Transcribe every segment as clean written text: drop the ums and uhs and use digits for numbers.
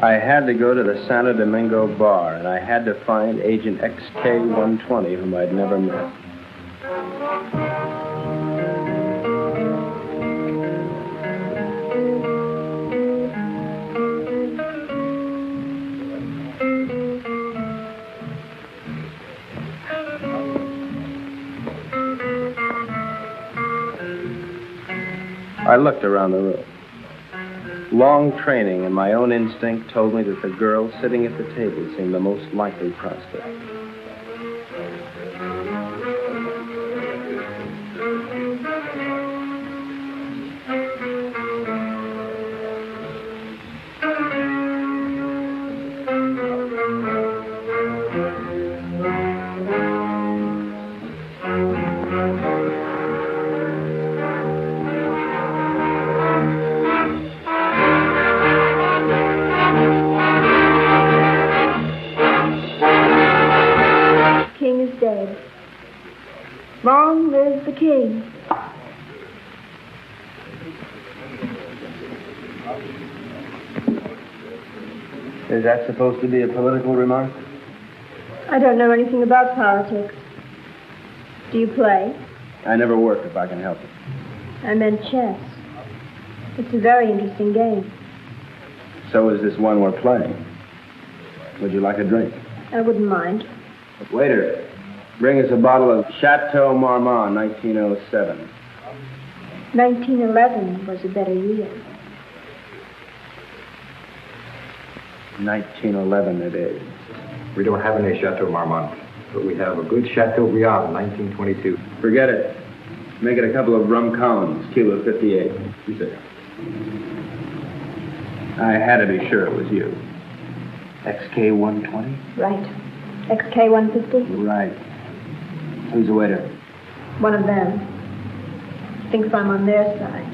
I had to go to the Santo Domingo bar, and I had to find Agent XK-120, whom I'd never met. I looked around the room. Long training and my own instinct told me that the girl sitting at the table seemed the most likely prospect. Long live the king. Is that supposed to be a political remark? I don't know anything about politics. Do you play? I never work if I can help it. I meant chess. It's a very interesting game. So is this one we're playing. Would you like a drink? I wouldn't mind. Waiter, bring us a bottle of Chateau Marmont, 1907. 1911 was a better year. 1911 it is. We don't have any Chateau Marmont, but we have a good Chateaubriand, 1922. Forget it. Make it a couple of rum columns, kilo 58. You say. I had to be sure it was you. XK-120? Right. XK-150? Right. Who's the waiter? One of them. Thinks I'm on their side.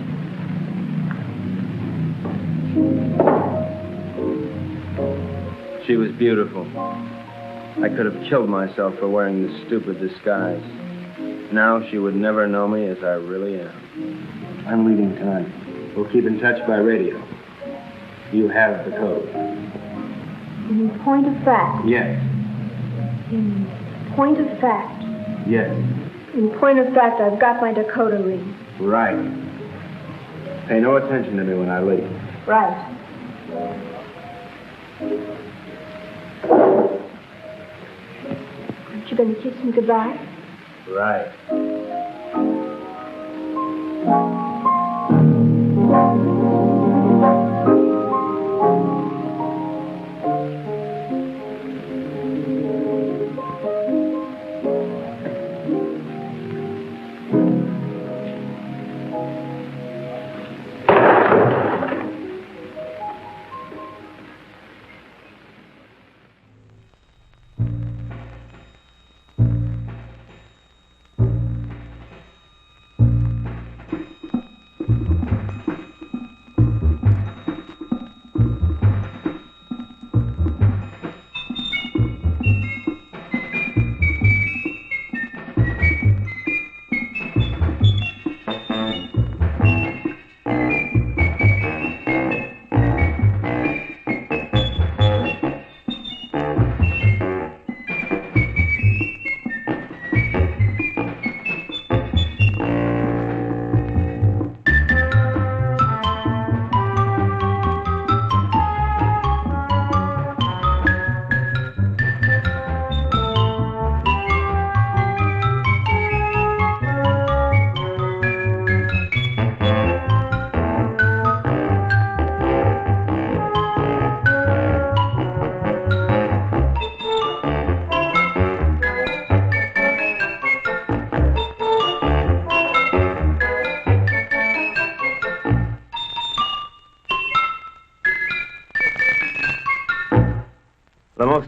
She was beautiful. I could have killed myself for wearing this stupid disguise. Now she would never know me as I really am. I'm leaving tonight. We'll keep in touch by radio. You have the code. In point of fact? Yes. In point of fact? Yes. In point of fact, I've got my decoder ring. Right. Pay no attention to me when I leave. Right. Aren't you going to kiss me goodbye? Right.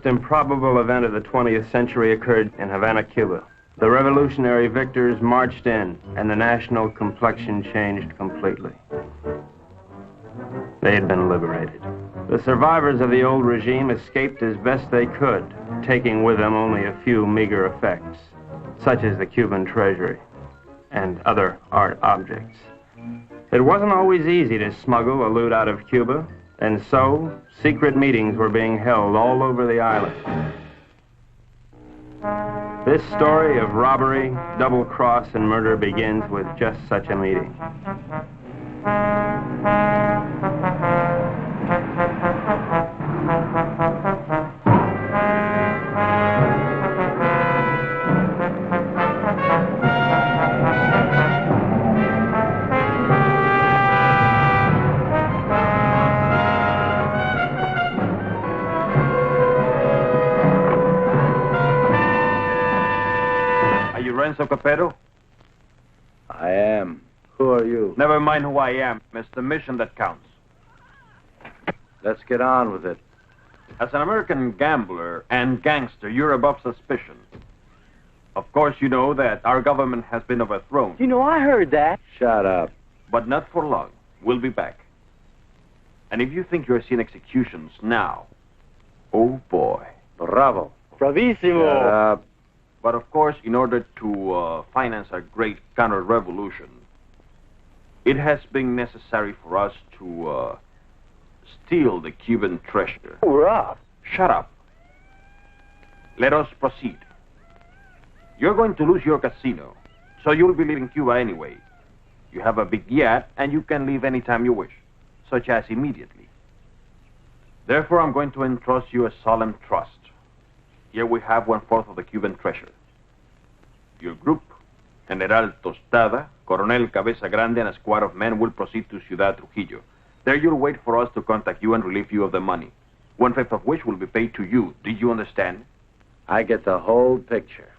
most improbable event of the 20th century occurred in Havana, Cuba. The revolutionary victors marched in, and the national complexion changed completely. They had been liberated. The survivors of the old regime escaped as best they could, taking with them only a few meager effects, such as the Cuban treasury and other art objects. It wasn't always easy to smuggle a loot out of Cuba, and so secret meetings were being held all over the island. This story of robbery, double-cross, and murder begins with just such a meeting. Renzo Capetto? I am. Who are you? Never mind who I am. It's the mission that counts. Let's get on with it. As an American gambler and gangster, you're above suspicion. Of course, you know that our government has been overthrown. You know, I heard that. Shut up. But not for long. We'll be back. And if you think you're seeing executions now, oh boy. Bravo. Bravissimo. Shut up. But of course, in order to finance a great counter-revolution, it has been necessary for us to steal the Cuban treasure. Hurrah! Shut up. Let us proceed. You're going to lose your casino, so you'll be leaving Cuba anyway. You have a big yacht, and you can leave anytime you wish, such as immediately. Therefore, I'm going to entrust you a solemn trust. Here we have 1/4 of the Cuban treasure. Your group, General Tostada, Coronel Cabeza Grande, and a squad of men will proceed to Ciudad Trujillo. There you'll wait for us to contact you and relieve you of the money, 1/5 of which will be paid to you. Did you understand? I get the whole picture.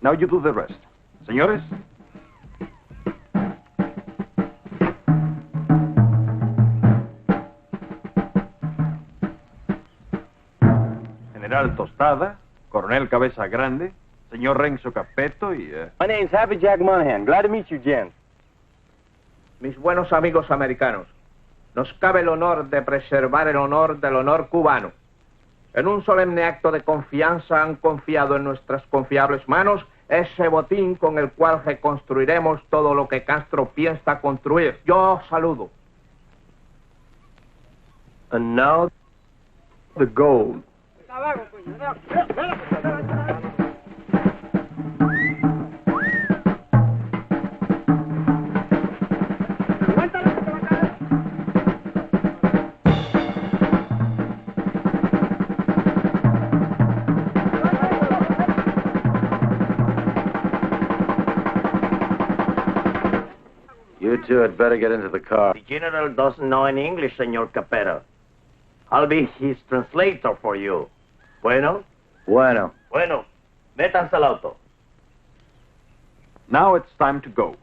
Now you do the rest. Señores? General Tostada, Coronel Cabeza Grande, Señor Renzo Capetto y... My name's Happy Jack Monahan. Glad to meet you, gents. Mis buenos amigos americanos, nos cabe el honor de preservar el honor del honor cubano. En un solemne acto de confianza han confiado en nuestras confiables manos ese botín con el cual reconstruiremos todo lo que Castro piensa construir. Yo saludo. And now, the gold. You two had better get into the car. The general doesn't know any English, Senor Capetto. I'll be his translator for you. Bueno? Bueno. Bueno. Métanse al auto. Now it's time to go.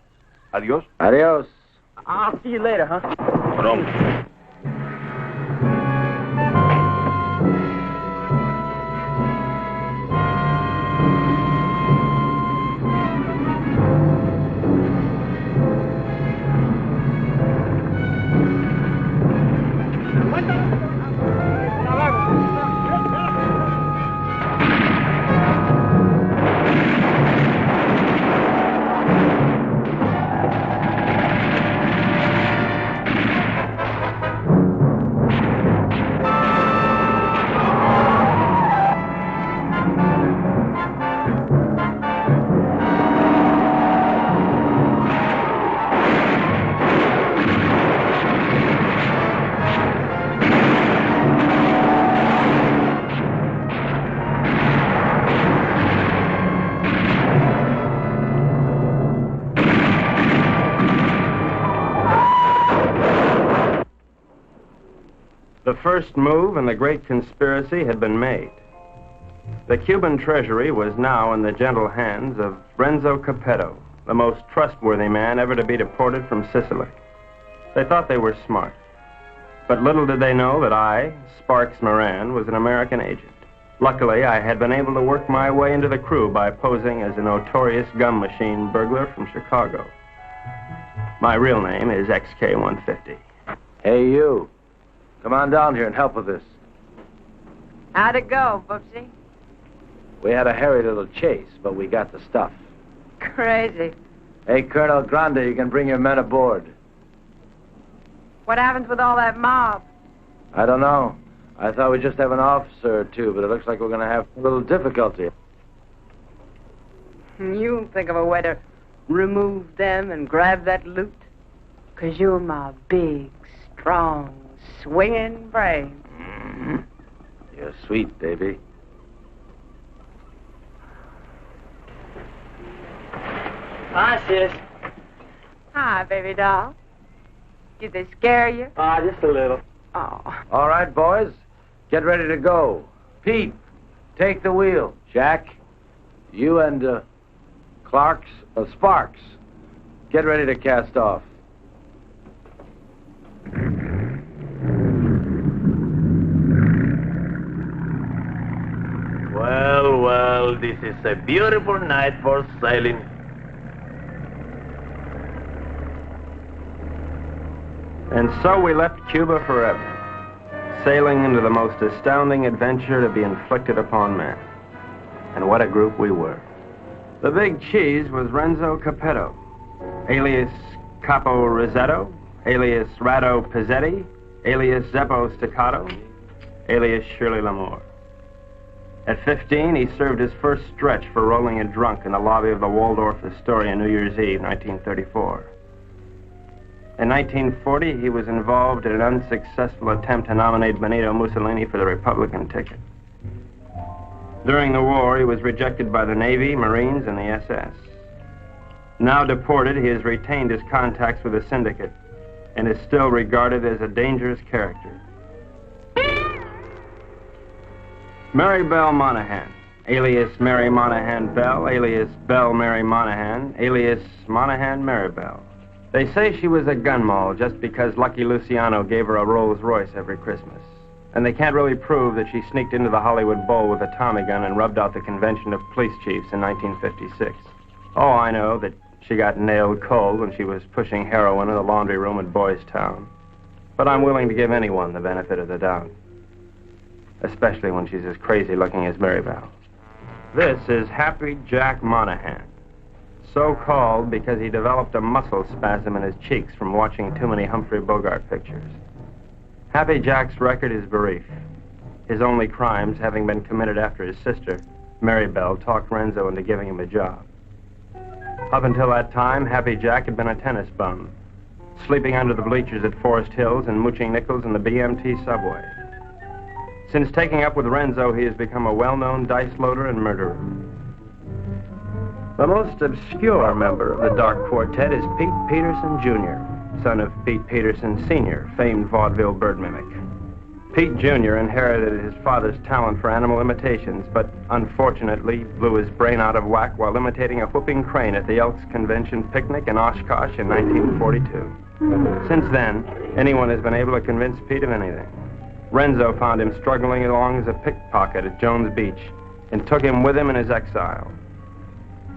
Adios. Adios. I'll see you later, huh? Pronto. The first move in the great conspiracy had been made. The Cuban treasury was now in the gentle hands of Renzo Capetto, the most trustworthy man ever to be deported from Sicily. They thought they were smart, but little did they know that I, Sparks Moran, was an American agent. Luckily, I had been able to work my way into the crew by posing as a notorious gum machine burglar from Chicago. My real name is XK150. Hey, you. Come on down here and help with this. How'd it go, Bubsy? We had a hairy little chase, but we got the stuff. Crazy. Hey, Colonel Grande, you can bring your men aboard. What happens with all that mob? I don't know. I thought we'd just have an officer or two, but it looks like we're going to have a little difficulty. You think of a way to remove them and grab that loot? 'Cause you're my big, strong, swinging brain. Mm-hmm. You're sweet, Davy. Hi, sis. Hi, baby doll. Did they scare you? Just a little. Oh. All right, boys. Get ready to go. Pete, take the wheel. Jack, you and Sparks, get ready to cast off. Well, well, this is a beautiful night for sailing. And so we left Cuba forever, sailing into the most astounding adventure to be inflicted upon man. And what a group we were. The big cheese was Renzo Capetto, alias Capo Rosetto, alias Rado Pizzetti, alias Zeppo Staccato, alias Shirley Lamour. At 15, he served his first stretch for rolling a drunk in the lobby of the Waldorf Astoria New Year's Eve, 1934. In 1940, he was involved in an unsuccessful attempt to nominate Benito Mussolini for the Republican ticket. During the war, he was rejected by the Navy, Marines, and the SS. Now deported, he has retained his contacts with the syndicate and is still regarded as a dangerous character. Mary Belle Monahan, alias Mary Monahan Bell, alias Belle Mary Monahan, alias Monahan Mary Bell. They say she was a gun moll just because Lucky Luciano gave her a Rolls Royce every Christmas. And they can't really prove that she sneaked into the Hollywood Bowl with a Tommy gun and rubbed out the Convention of Police Chiefs in 1956. Oh, I know that she got nailed cold when she was pushing heroin in the laundry room at Boys Town. But I'm willing to give anyone the benefit of the doubt. Especially when she's as crazy looking as Mary Bell. This is Happy Jack Monahan. So called because he developed a muscle spasm in his cheeks from watching too many Humphrey Bogart pictures. Happy Jack's record is brief, his only crimes having been committed after his sister, Mary Bell, talked Renzo into giving him a job. Up until that time, Happy Jack had been a tennis bum, sleeping under the bleachers at Forest Hills and mooching nickels in the BMT subway. Since taking up with Renzo, he has become a well-known dice loader and murderer. The most obscure member of the Dark Quartet is Pete Peterson, Jr., son of Pete Peterson, Sr., famed vaudeville bird mimic. Pete, Jr. inherited his father's talent for animal imitations, but unfortunately blew his brain out of whack while imitating a whooping crane at the Elks Convention picnic in Oshkosh in 1942. Since then, anyone has been able to convince Pete of anything. Renzo found him struggling along as a pickpocket at Jones Beach and took him with him in his exile.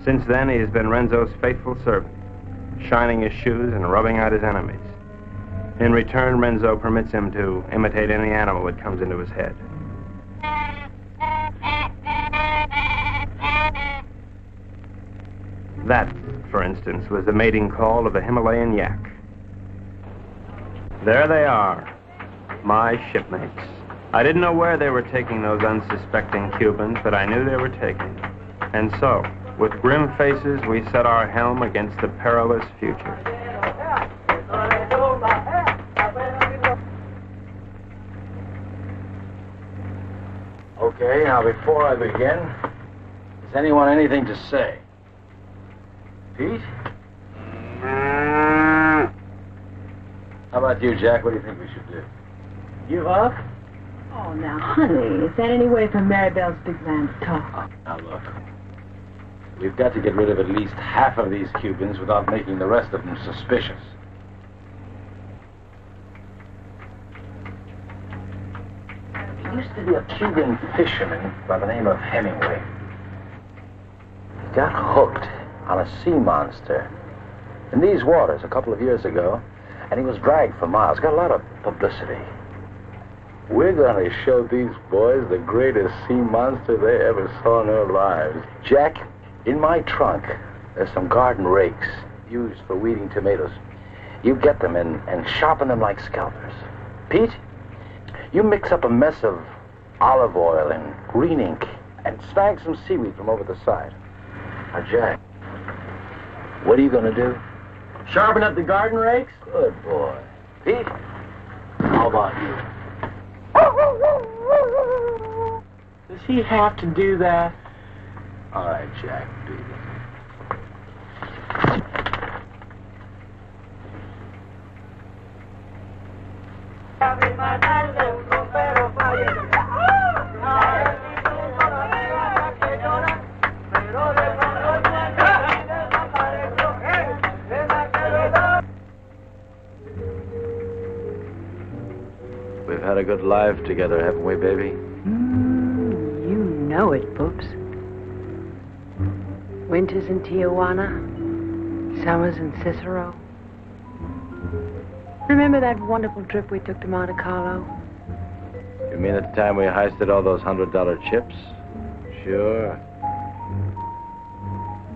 Since then, he has been Renzo's faithful servant, shining his shoes and rubbing out his enemies. In return, Renzo permits him to imitate any animal that comes into his head. That, for instance, was the mating call of the Himalayan yak. There they are, my shipmates. I didn't know where they were taking those unsuspecting Cubans, but I knew they were taking. And so, with grim faces, we set our helm against the perilous future. Okay, now before I begin, does anyone anything to say? Pete? How about you, Jack? What do you think we should do? Give up? Oh, now, honey, is that any way for Mary Bell's big man to talk? Now, look. We've got to get rid of at least half of these Cubans without making the rest of them suspicious. We used to be a Cuban fisherman by the name of Hemingway. He got hooked on a sea monster in these waters a couple of years ago, and he was dragged for miles. Got a lot of publicity. We're going to show these boys the greatest sea monster they ever saw in their lives. Jack, in my trunk, there's some garden rakes used for weeding tomatoes. You get them and sharpen them like scalpers. Pete, you mix up a mess of olive oil and green ink and snag some seaweed from over the side. Now, Jack, what are you going to do? Sharpen up the garden rakes? Good boy. Pete, how about you? Does he have to do that? All right, Jack, do it. We've had a good life together, haven't we, baby? You know it, Boops. Winters in Tijuana, summers in Cicero. Remember that wonderful trip we took to Monte Carlo? You mean at the time we heisted all those $100 chips? Sure.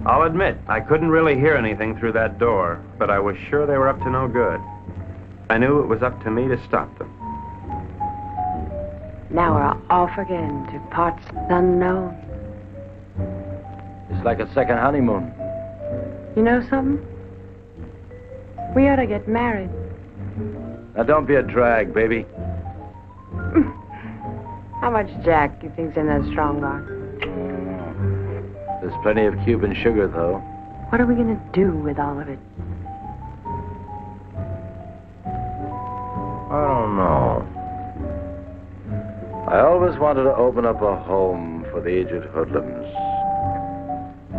I'll admit, I couldn't really hear anything through that door, but I was sure they were up to no good. I knew it was up to me to stop them. Now we're off again to parts unknown. It's like a second honeymoon. You know something? We ought to get married. Now don't be a drag, baby. How much Jack you think's in that strong box? There's plenty of Cuban sugar, though. What are we going to do with all of it? I don't know. I always wanted to open up a home for the aged hoodlums.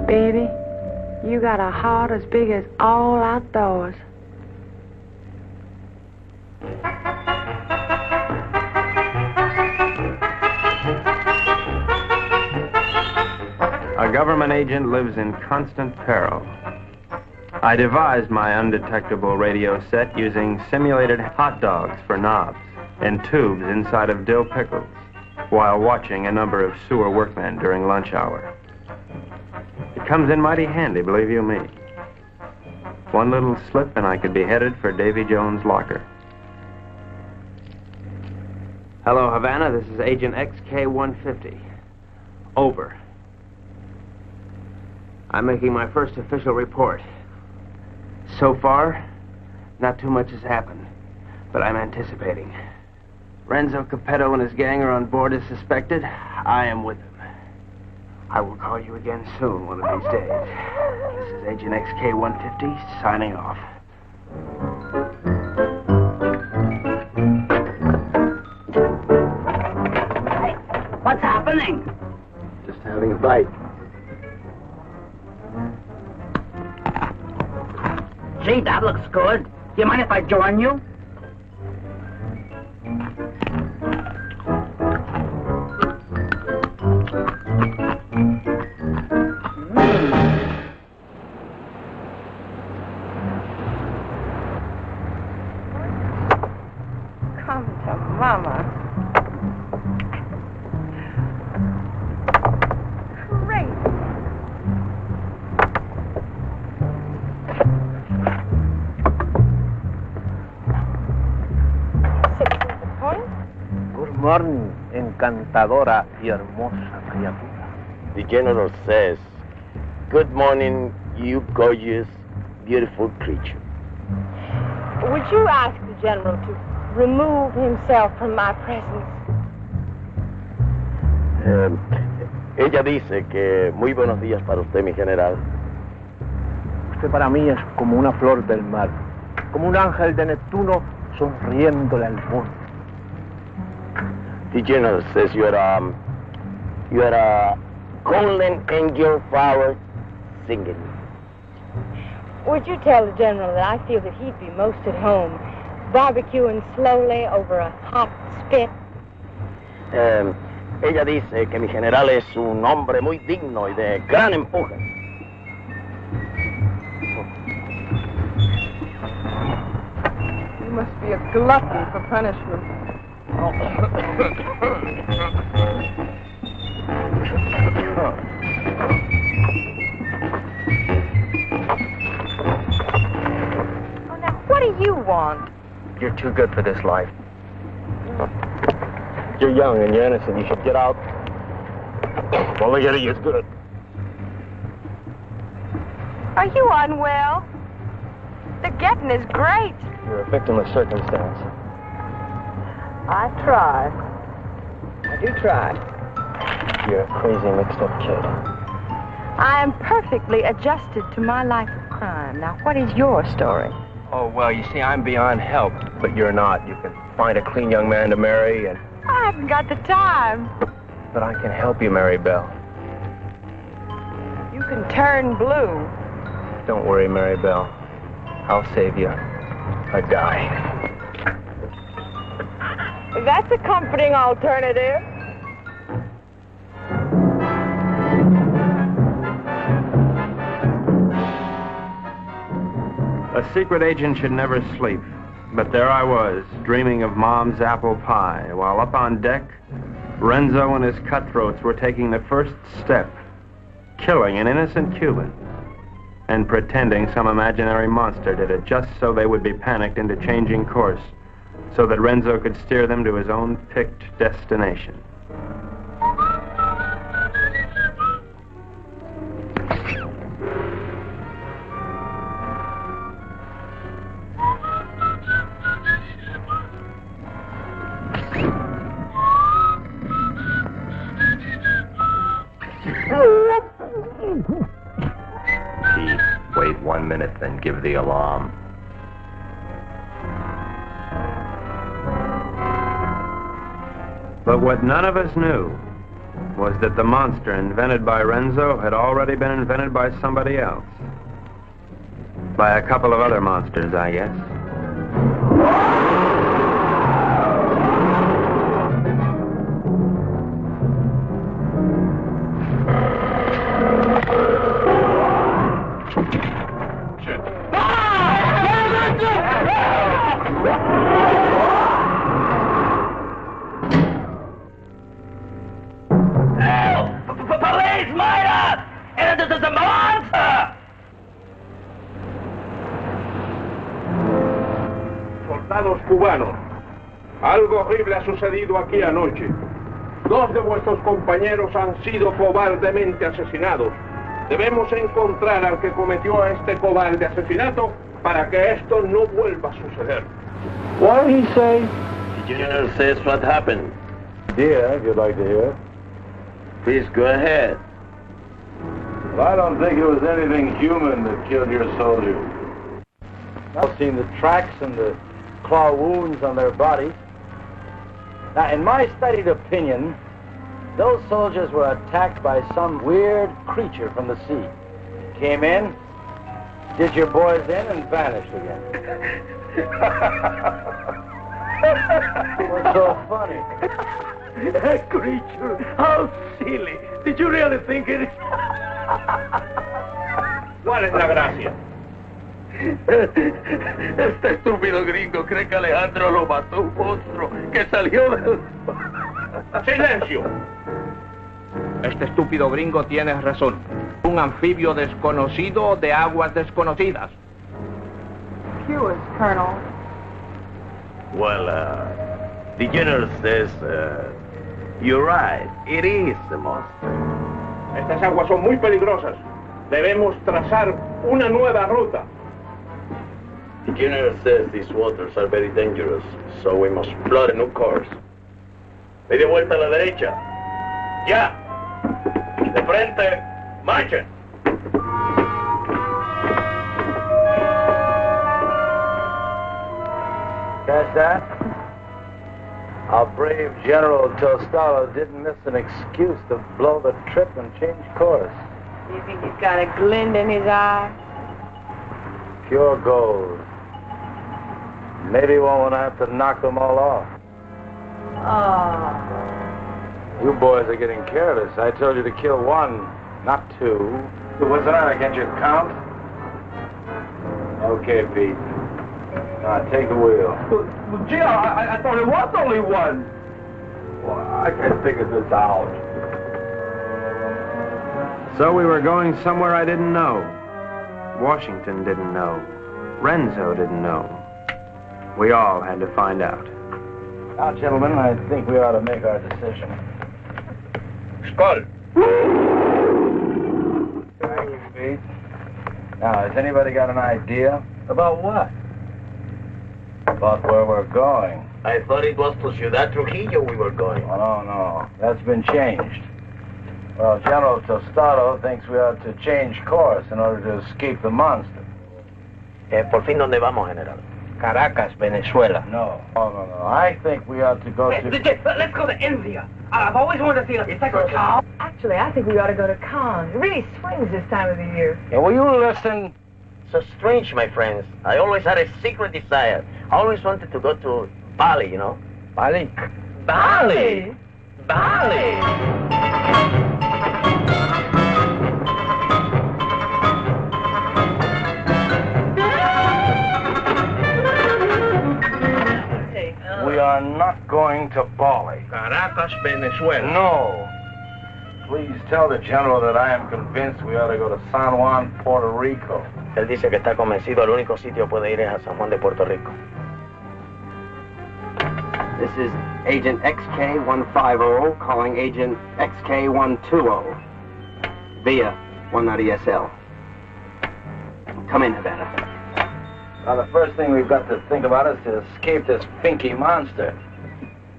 Baby, you got a heart as big as all outdoors. A government agent lives in constant peril. I devised my undetectable radio set using simulated hot dogs for knobs and tubes inside of dill pickles while watching a number of sewer workmen during lunch hour. It comes in mighty handy, believe you me. One little slip and I could be headed for Davy Jones' locker. Hello, Havana. This is Agent XK-150. Over. I'm making my first official report. So far, not too much has happened, but I'm anticipating. Renzo Capetto and his gang are on board as suspected. I am with them. I will call you again soon, one of these days. This is Agent XK-150, signing off. Hey, what's happening? Just having a bite. Gee, that looks good. Do you mind if I join you? Come to Mama. Great. Good morning, encantadora y hermosa criatura. The general says, "Good morning, you gorgeous, beautiful creature." Would you ask the general to remove himself from my presence? Ella dice que muy buenos días para usted, mi general. Usted para mí es como una flor del mar, como un ángel de Neptuno sonriéndole al mundo. The general says you are a golden angel flower singing. Would you tell the general that I feel that he'd be most at home barbecuing slowly over a hot spit? Ella dice que mi general es un hombre muy digno y de gran empuje. You must be a glutton for punishment. Oh, now, what do you want? You're too good for this life. You're young and you're innocent. You should get out. Well, look at it. It's good. Are you unwell? The getting is great. You're a victim of circumstance. I try. I do try. You're a crazy, mixed-up kid. I am perfectly adjusted to my life of crime. Now, what is your story? Oh, well, you see, I'm beyond help, but you're not. You can find a clean young man to marry, and... I haven't got the time. But I can help you, Mary Bell. You can turn blue. Don't worry, Mary Bell. I'll save you a die. That's a comforting alternative. A secret agent should never sleep. But there I was, dreaming of Mom's apple pie, while up on deck, Renzo and his cutthroats were taking the first step, killing an innocent Cuban, and pretending some imaginary monster did it just so they would be panicked into changing course, so that Renzo could steer them to his own picked destination. Wait 1 minute, then give the alarm. But what none of us knew was that the monster invented by Renzo had already been invented by somebody else. By a couple of other monsters, I guess. Cubanos, algo horrible ha sucedido aquí anoche. 2 de vuestros compañeros han sido cobardemente asesinados. Debemos encontrar al que cometió este cobarde asesinato para que esto no vuelva a suceder. What did he say? The general says what happened. Yeah, if you'd like to hear. Please go ahead. Well, I don't think it was anything human that killed your soldiers. I've seen the tracks and the claw wounds on their bodies. Now, in my studied opinion, those soldiers were attacked by some weird creature from the sea. Came in, did your boys in, and vanished again. What's so funny? A creature? How silly. Did you really think it? ¿Cuál es la gracia? Este estúpido gringo cree que Alejandro lo mató un monstruo que salió del... ¡Silencio! Este estúpido gringo tiene razón. Un anfibio desconocido de aguas desconocidas. Yours, Colonel. Well, the general says, you're right. It is a monster. Estas aguas son muy peligrosas. Debemos trazar una nueva ruta. The general says these waters are very dangerous, so we must plot a new course. Media vuelta a la derecha. ¡Ya! De frente, marchen. Catch that? Our brave General Tostalo didn't miss an excuse to blow the trip and change course. You think he's got a glint in his eye? Pure gold. Maybe one will have to knock them all off. Oh. You boys are getting careless. I told you to kill one, not two. What's the matter? Can't you count? Okay, Pete. Now, take the wheel. Well, gee, I thought it was only one. Well, I can't figure this out. So we were going somewhere I didn't know. Washington didn't know. Renzo didn't know. We all had to find out. Now, gentlemen, I think we ought to make our decision. Skull. Thank you, Pete. Now, has anybody got an idea? About what? About where we're going. I thought it was to Ciudad Trujillo we were going. Oh, no. That's been changed. Well, General Tostado thinks we ought to change course in order to escape the monster. Por fin, ¿dónde vamos, General? Caracas, Venezuela. No. No. I think we ought to go to... Let's go to India. I've always wanted to see a sacred cow. Actually, I think we ought to go to Cannes. It really swings this time of the year. Yeah, will you listen? So strange, my friends. I always had a secret desire. I always wanted to go to Bali, you know? Bali? Bali! We are not going to Bali. Caracas, Venezuela. No. Please tell the General that I am convinced we ought to go to San Juan, Puerto Rico. Él dice que está convencido, el único sitio puede ir es a San Juan de Puerto Rico. This is Agent XK150 calling Agent XK120 via 190SL. Come in, Havana. Now, the first thing we've got to think about is to escape this finky monster.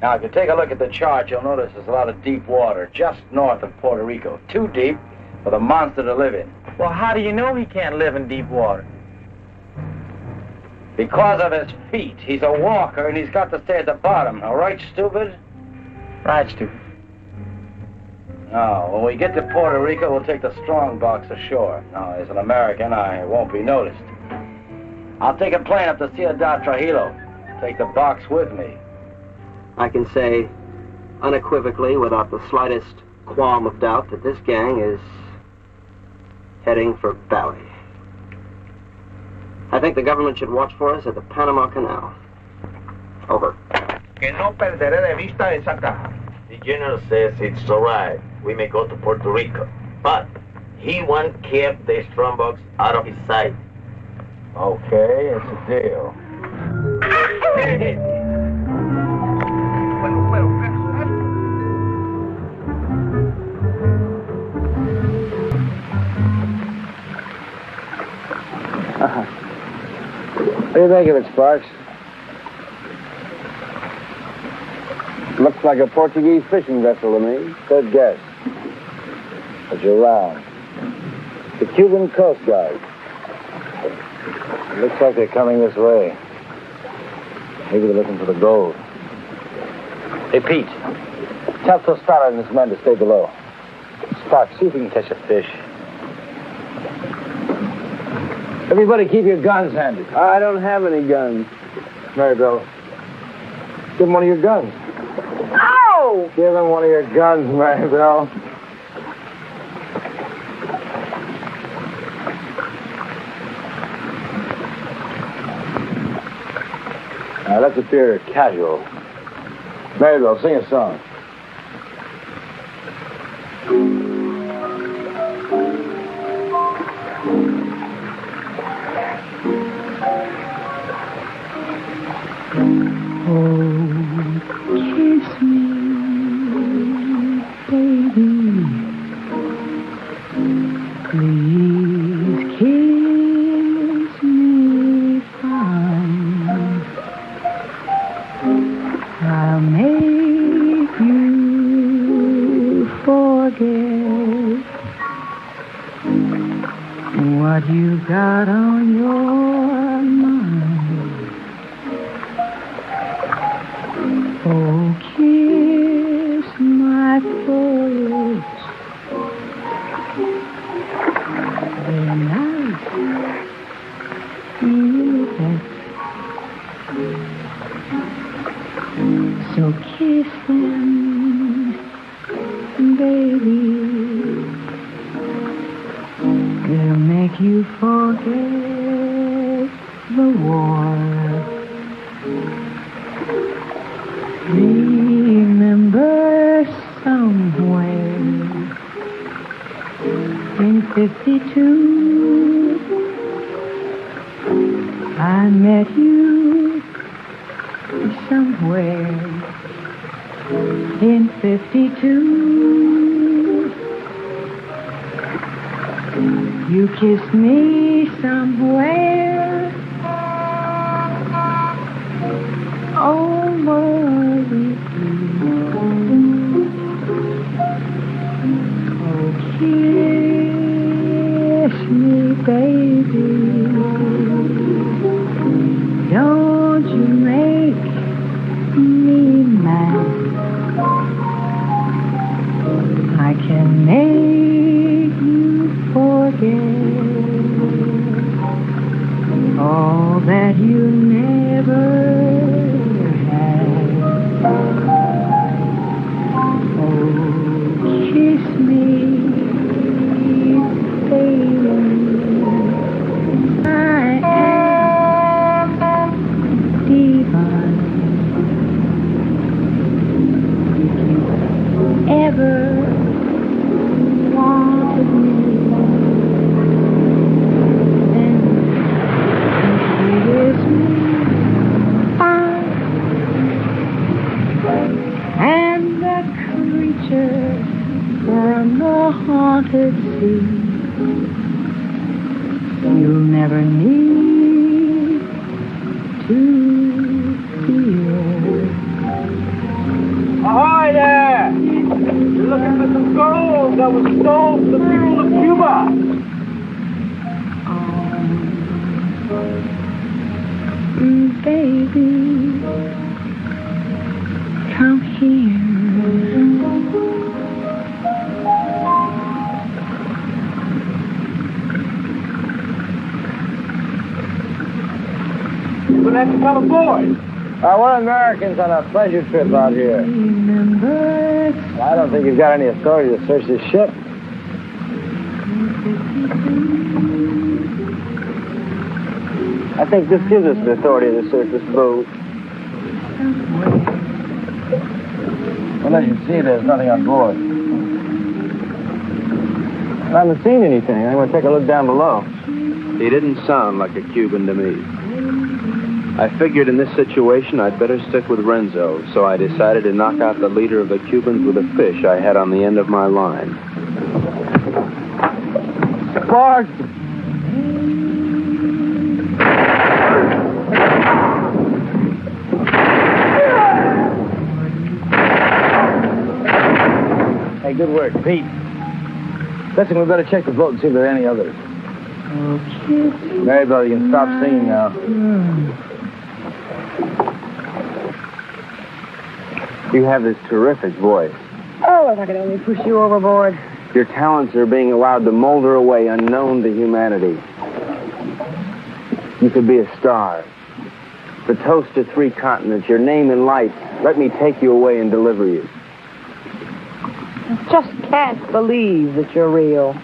Now, if you take a look at the chart, you'll notice there's a lot of deep water just north of Puerto Rico. Too deep for the monster to live in. Well, how do you know he can't live in deep water? Because of his feet. He's a walker, and he's got to stay at the bottom. All right, stupid? Right, stupid. Now, when we get to Puerto Rico, we'll take the strong box ashore. Now, as an American, I won't be noticed. I'll take a plane up to Ciudad Trujillo. Take the box with me. I can say unequivocally, without the slightest qualm of doubt, that this gang is heading for Bali. I think the government should watch for us at the Panama Canal. Over. Que no perderé de vista esa caja. The General says it's all right. We may go to Puerto Rico. But he won't keep the strong box out of his sight. Okay, it's a deal. What do you think of it, Sparks? Looks like a Portuguese fishing vessel to me. Good guess. But you're wrong. The Cuban Coast Guard. It looks like they're coming this way. Maybe they're looking for the gold. Hey, Pete. Tell Tostado and his men to stay below. Sparks, see if we can catch a fish. Everybody keep your guns handy. I don't have any guns. Maribel, give him one of your guns. Ow! Give him one of your guns, Maribel. Now, let's appear casual. Maribel, sing a song. Kiss me, baby. Please kiss me fine. I'll make you forget what you got on your mind. Oh, kiss my forehead. Then I feel better. So kiss them Can't you forget the war? Remember somewhere in 52 I met you somewhere in 52. You kissed me somewhere over with you. Oh, kiss me, baby. Don't you make me mad. I can make you forget all that you never had. Oh, kiss me, baby. I am divine. If you ever wanted me, then kiss me fine. And the creature from the haunted sea you'll never need to fear. Ahoy there! You're looking for some gold that was sold to the people of Cuba. Baby, come here. You're gonna have to come aboard. We're Americans on a pleasure trip out here. Remember, I don't think you've got any authority to search this ship. I think this gives us the authority to search this boat. Well, as you see, there's nothing on board. I haven't seen anything. I'm going to take a look down below. He didn't sound like a Cuban to me. I figured in this situation I'd better stick with Renzo, so I decided to knock out the leader of the Cubans with a fish I had on the end of my line. Bart! Hey, good work, Pete. Listen, we better check the boat and see if there are any others. Maribel, you can stop singing now. You have this terrific voice. Oh, if I could only push you overboard. Your talents are being allowed to molder away unknown to humanity. You could be a star. The toast of 3 continents, your name in lights. Let me take you away and deliver you. I just can't believe that you're real.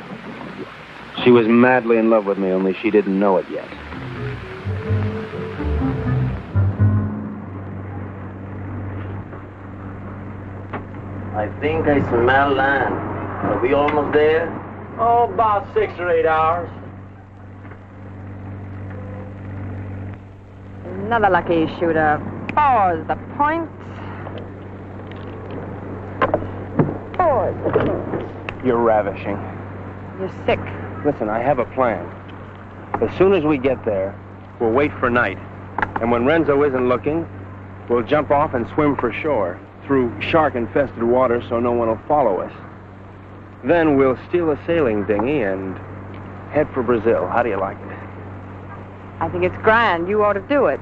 She was madly in love with me, only she didn't know it yet. I think I smell land. Are we almost there? Oh, about 6 or 8 hours. Another lucky shooter. 4's the point. 4's the point. You're ravishing. You're sick. Listen, I have a plan. As soon as we get there, we'll wait for night. And when Renzo isn't looking, we'll jump off and swim for shore through shark-infested water so no one will follow us. Then we'll steal a sailing dinghy and head for Brazil. How do you like it? I think it's grand. You ought to do it.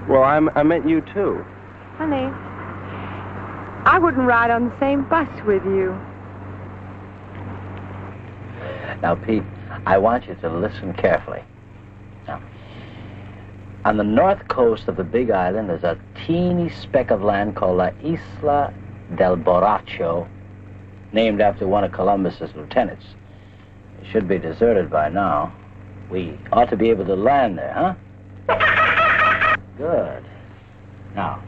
Well, I meant you, too. Honey, I wouldn't ride on the same bus with you. Now, Pete, I want you to listen carefully. Now, on the north coast of the Big Island, there's a teeny speck of land called La Isla del Borracho, named after one of Columbus's lieutenants. Should be deserted by now. We ought to be able to land there, huh? Good. Now,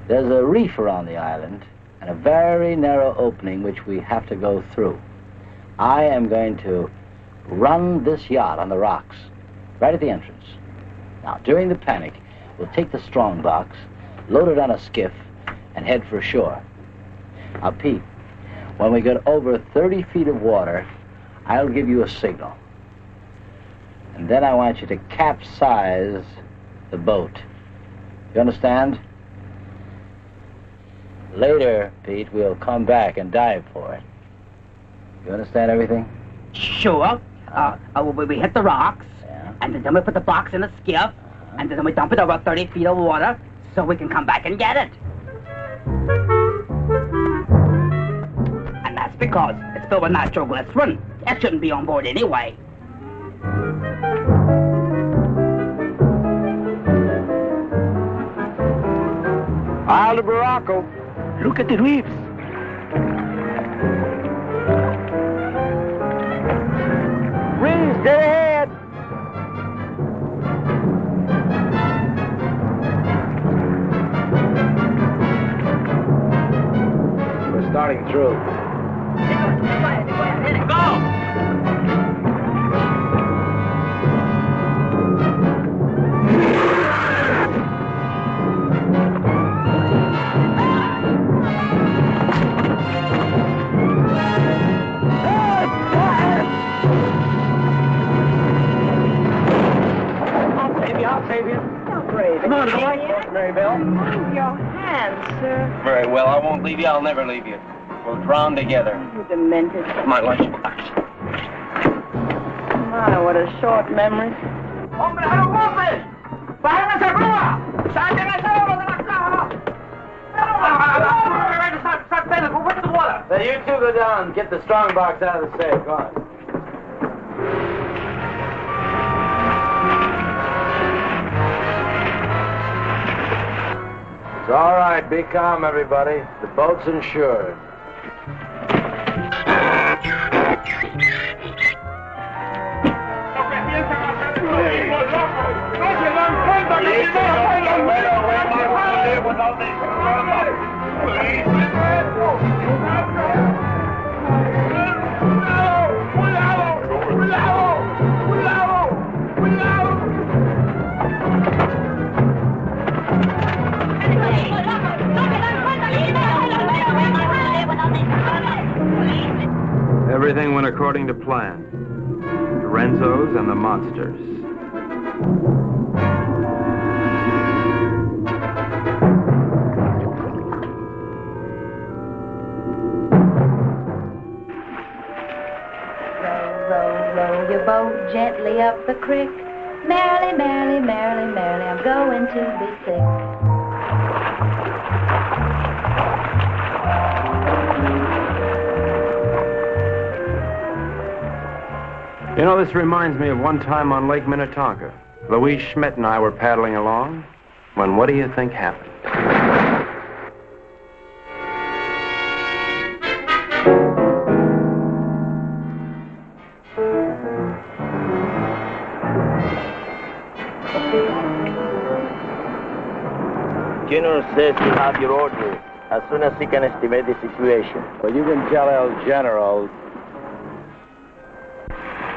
there's a reef around the island and a very narrow opening which we have to go through. I am going to run this yacht on the rocks, right at the entrance. Now, during the panic, we'll take the strong box, load it on a skiff, and head for shore. Now, Pete, when we get over 30 feet of water, I'll give you a signal. And then I want you to capsize the boat. You understand? Later, Pete, we'll come back and dive for it. You understand everything? Sure. We hit the rocks, and then we put the box in a skiff, and then we dump it over 30 feet of water so we can come back and get it. And that's because it's filled with nitroglycerin. That shouldn't be on board anyway. Aldebaracco, look at the reefs. Reefs, dead ahead. We're starting through. Come on, boy. Marybelle. Mind your hands, sir. Very well, I won't leave you. I'll never leave you. We'll drown together. You demented. My lunchbox. My, what a short memory. ¡Hombre, no ocupes! ¡Bájame esa grúa! ¡Saquen ese oro de la caja! Start bending. We'll into the water. Now, you two go down and get the strong box out of the safe. Go on. It's all right. Be calm, everybody. The boat's insured. Everything went according to plan. The Renzos and the monsters. Row your boat gently up the creek. Merrily, merrily, merrily, merrily, I'm going to be sick. You know, this reminds me of one time on Lake Minnetonka. Louise Schmidt and I were paddling along when what do you think happened? General says you have your order as soon as he can estimate the situation. Well, you can tell El General.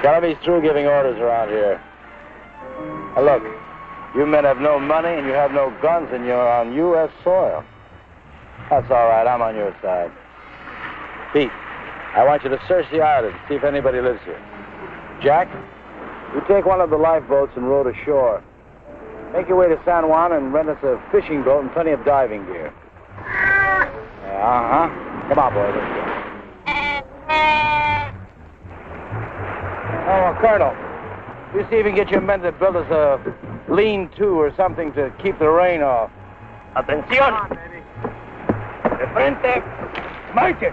Tell him he's through giving orders around here. Now look, you men have no money and you have no guns and you're on U.S. soil. That's all right, I'm on your side. Pete, I want you to search the island, see if anybody lives here. Jack, you take one of the lifeboats and row to shore. Make your way to San Juan and rent us a fishing boat and plenty of diving gear. Uh-huh. Come on, boy, let's go. Oh, Colonel, you see if you can get your men to build us a lean-to or something to keep the rain off. Atención! De frente, marche!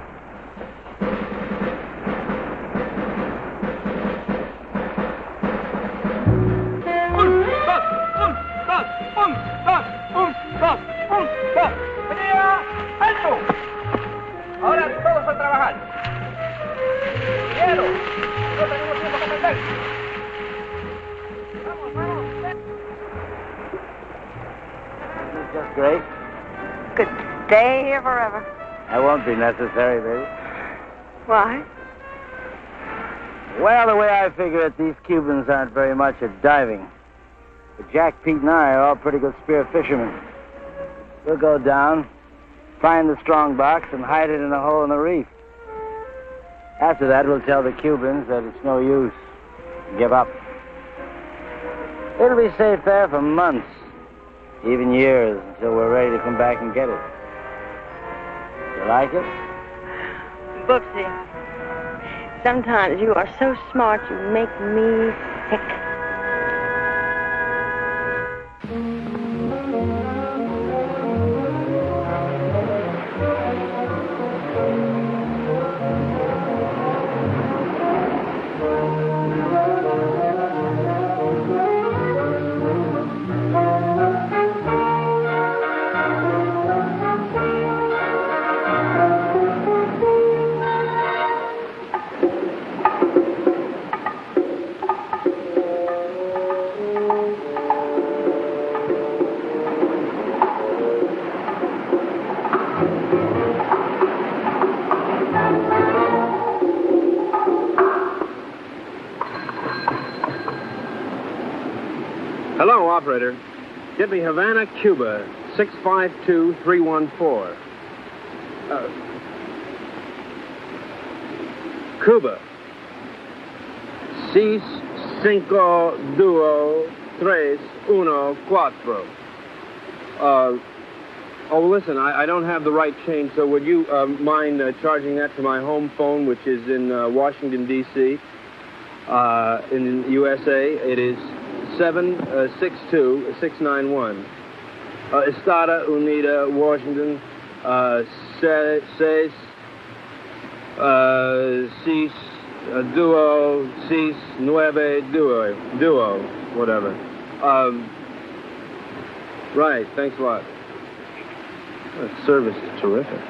¡Alto! Ahora todos a trabajar. Quiero Grace? Could stay here forever. That won't be necessary, baby. Why? Well, the way I figure it, these Cubans aren't very much at diving. But Jack, Pete, and I are all pretty good spear fishermen. We'll go down, find the strong box, and hide it in a hole in the reef. After that, we'll tell the Cubans that it's no use. Give up. It'll be safe there for months, even years, until we're ready to come back and get it. You like it? Booksy, sometimes you are so smart you make me sick. Hello, operator. Get me Havana, Cuba, 652314. Cuba. 6, 5, 2, 3, 1, 4. Oh, listen, I don't have the right change, so would you mind charging that to my home phone, which is in Washington, D.C., in the USA? It is 762-691. Estada Unida, Washington, 6, 6, 2, 6, 9, 2, whatever. Right, thanks a lot. That service is terrific.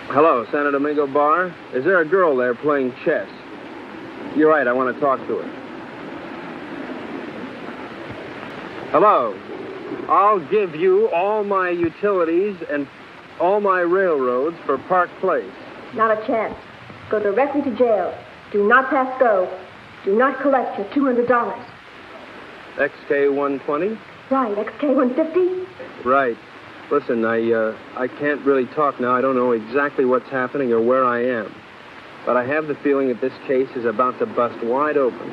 Hello, Santo Domingo Bar. Is there a girl there playing chess? You're right, I want to talk to her. Hello. I'll give you all my utilities and all my railroads for Park Place. Not a chance. Go directly to jail. Do not pass go. Do not collect your $200. XK-120? Right, XK-150? Right. Listen, I can't really talk now. I don't know exactly what's happening or where I am. But I have the feeling that this case is about to bust wide open.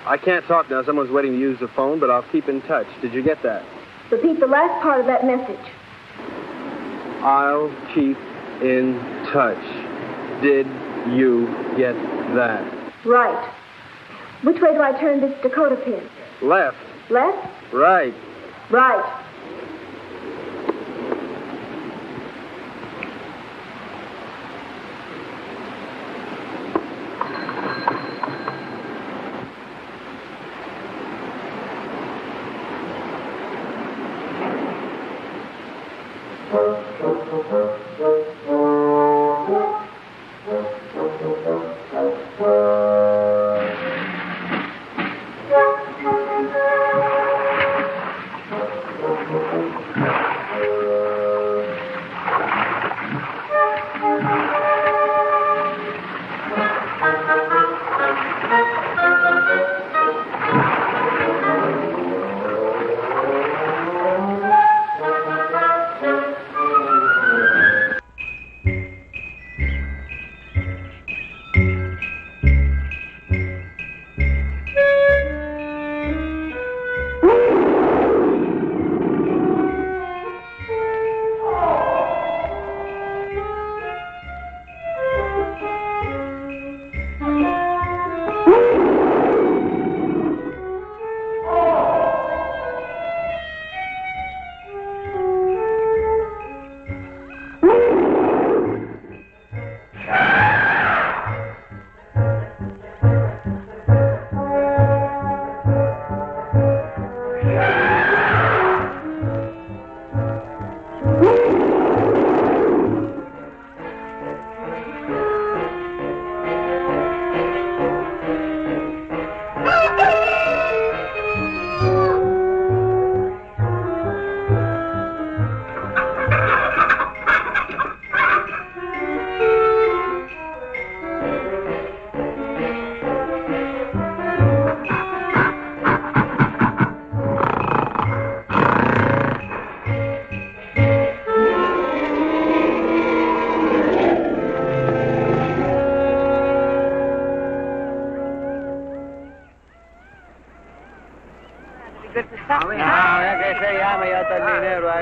I can't talk now. Someone's waiting to use the phone, but I'll keep in touch. Did you get that? Repeat the last part of that message. I'll keep in touch. Did you get that? Right. Which way do I turn this Dakota pin? Left. Left? Right. Right.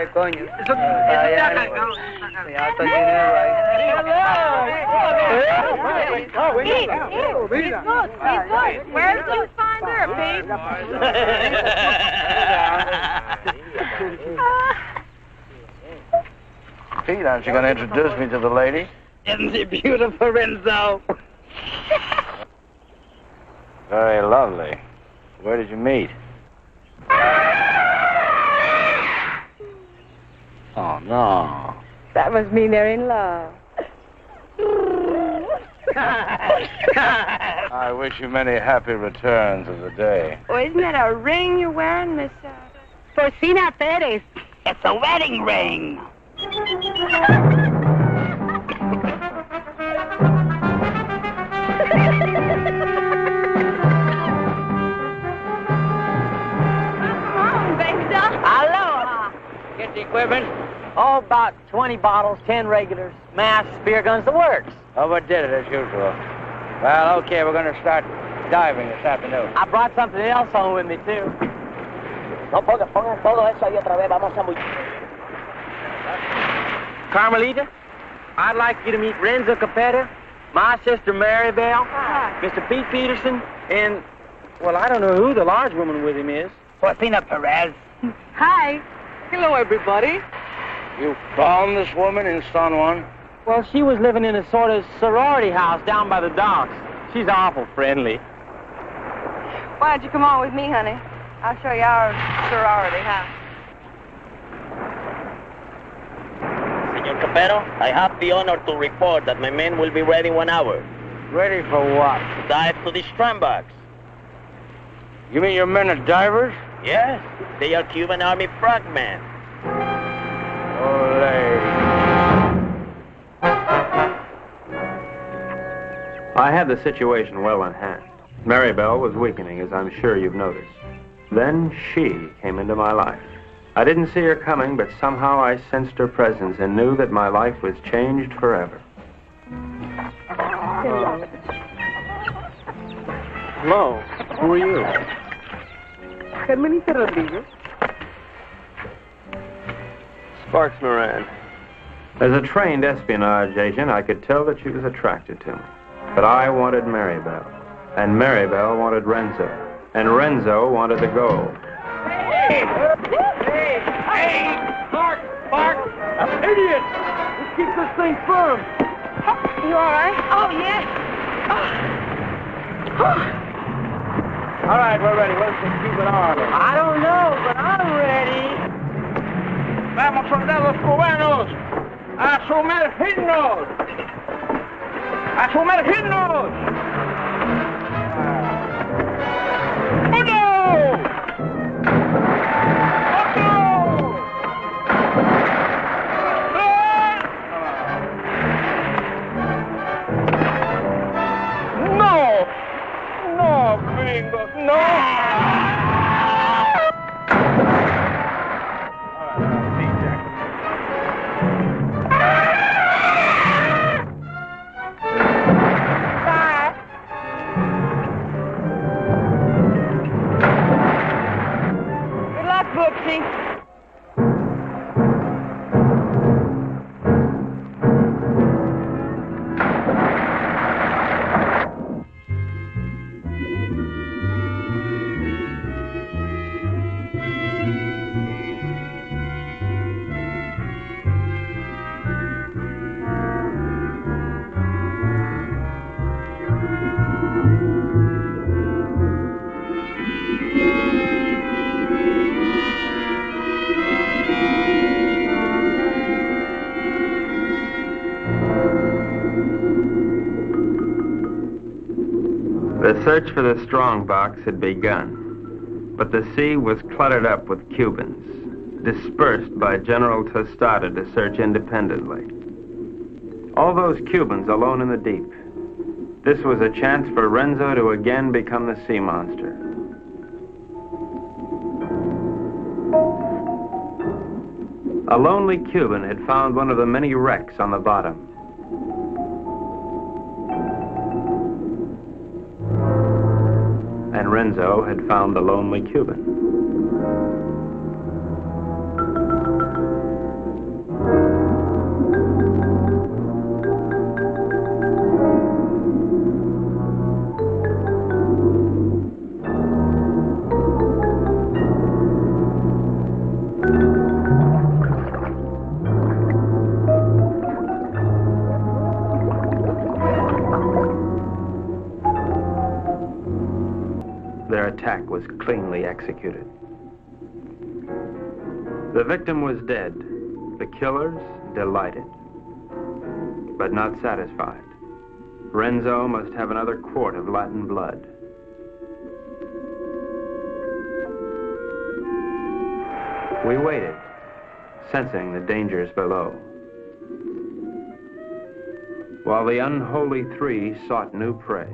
coño. Eso está cargado. Where did you find her, Pete? Pete, aren't you going to introduce me to the lady? Isn't she beautiful, Renzo? Very lovely. Where did you meet? Oh, no. That must mean they're in love. I wish you many happy returns of the day. Oh, isn't that a ring you're wearing, Miss Porcina Perez. It's a wedding ring. Aloha. Get the equipment. Oh, about 20 bottles, 10 regulars, masks, spear guns, the works. Overdid it as usual. Well, okay, we're going to start diving this afternoon. I brought something else home with me, too. No, pongan todo eso ahí otra vez. Vamos a muy... Carmelita, I'd like you to meet Renzo Capetta, my sister Mary Bell, Mr. Pete Peterson, and, well, I don't know who the large woman with him is. Porcina Perez. Hi. Hello, everybody. You found this woman in San Juan? Well, she was living in a sort of sorority house down by the docks. She's awful friendly. Why don't you come on with me, honey? I'll show you our sorority house. Senor Capero, I have the honor to report that my men will be ready in 1 hour. Ready for what? Dive to the strandbox. You mean your men are divers? Yes, they are Cuban Army frogmen. I had the situation well in hand. Mary Bell was weakening, as I'm sure you've noticed. Then she came into my life. I didn't see her coming, but somehow I sensed her presence and knew that my life was changed forever. Hello. Who are you? Carmelita Rodriguez. Sparks Moran. As a trained espionage agent, I could tell that she was attracted to me. But I wanted Mary Bell, and Mary Bell wanted Renzo, and Renzo wanted the gold. Hey! Mark! Idiot! Let's keep this thing firm. You all right? Oh, yes. All right, we're ready. Let's just keep it on. I don't know, but I'm ready. Vamos, soldados cubanos, a sumergirnos. ¡A sumergirnos! ¡Uno! ¡No! ¡No, gringos! ¡No! The search for the strongbox had begun, but the sea was cluttered up with Cubans, dispersed by General Tostada to search independently. All those Cubans alone in the deep. This was a chance for Renzo to again become the sea monster. A lonely Cuban had found one of the many wrecks on the bottom. And Renzo had found the lonely Cuban. attack was cleanly executed. The victim was dead. The killers delighted, but not satisfied. Renzo must have another quart of Latin blood. We waited, sensing the dangers below, while the unholy three sought new prey.